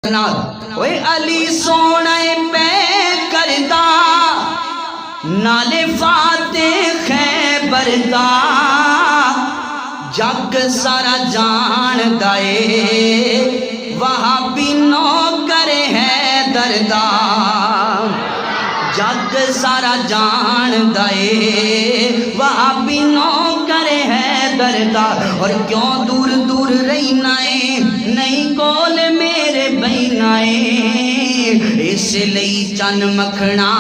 اوے علی سونا پہ کردا نالے فاتح خیبر دا جگ سارا جان دائے وہابی نوکر ہے دردا جگ سارا جان دائے وہابی نوکر ہے دردا اور کیوں دور دور رہنا ہے نہیں کول میرے بینائے اس لئی چن مکھنا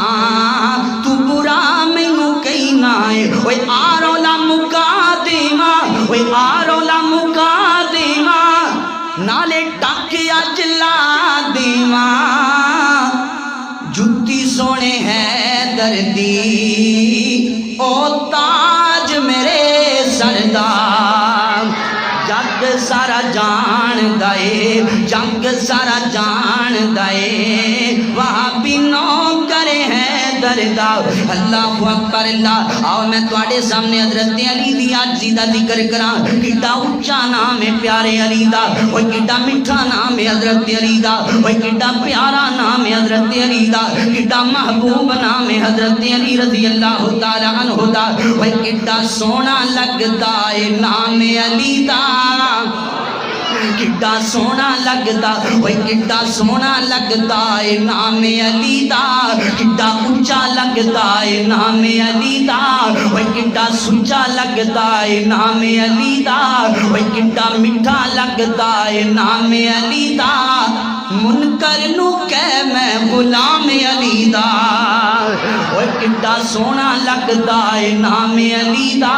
تو برا مینوں کہنا ہے اوے آرولا مکا دیواں اوے آرولا مکا دیواں نالے ٹاکیا چلا دیواں جُتی سونے ہے دردی او تاج میرے سردار جگ سارا جان دائے جگ سارا جان دائے وہابی نوکر ہے دردا اللہ اکبر اللہ آؤ میں تواڈے سامنے حضرت علی دی عاجزی دا ذکر کراں کڈا اونچا نام ہے پیارے علی دا اوے کڈا میٹھا نام ہے حضرت علی دا اوے کڈا پیارا نام ہے حضرت علی دا کڈا محبوب نام ہے حضرت علی رضی اللہ تعالی عنہ دا اوے کڈا سونا لگدا ہے نام علی دا کڈا سونا لگدا اوے کڈا سونا لگدا اے نام علی دا کڈا اونچا لگدا اے نام علی دا اوے کڈا سچا لگدا اے نام علی دا اوے کڈا میٹھا لگدا اے نام علی دا منکر نو کہہ میں غلام علی دا اوے کڈا سونا لگدا اے نام علی دا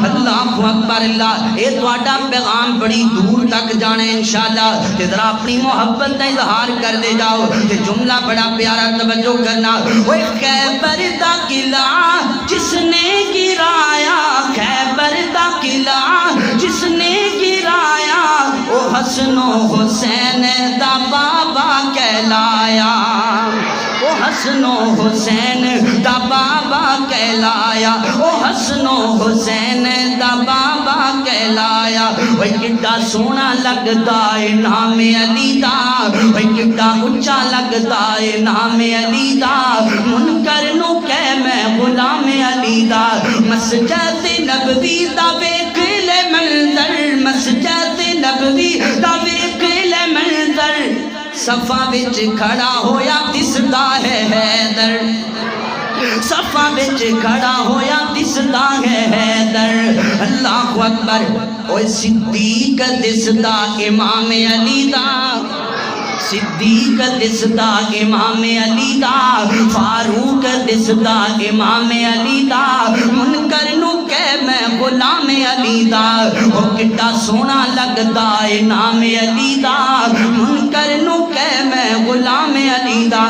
اللہ اکبر اللہ اے تواڈا پیغام بڑی دور تک جانے انشاءاللہ تے ذرا اپنی محبت کا اظہار کر دے جاؤ تے جملہ بڑا پیارا توجہ کرنا اوے خیبر دا قلعہ جس نے گرایا خیبر دا قلعہ جس نے گرایا او حسن و حسین دا بابا کہلایا او حسن و حسین دا بابا کہلایا او حسن و حسین دا بابا کہلایا اوے کڈا سونا لگدا اے نام علی دا اوے کڈا اونچا لگدا اے نام علی دا منکر نو کہہ میں غلام علی دا مسجد نبوی دا ویکھ لے منظر مسجد نبوی دا ویکھ لے منظر صفا وچ کھڑا ہویا دسدا ہے حیدر صفا وچ کھڑا ہویا دسدا ہے حیدر اللہ اکبر اوے صدیق دسدا امام علی دا صدیق دسدا امام علی دا فاروق دسدا امام علی دا منکر نو کہہ میں غلام علی دا او کڈا سونا لگدا اے نام علی دا منکر نو کہہ میں غلام علی دا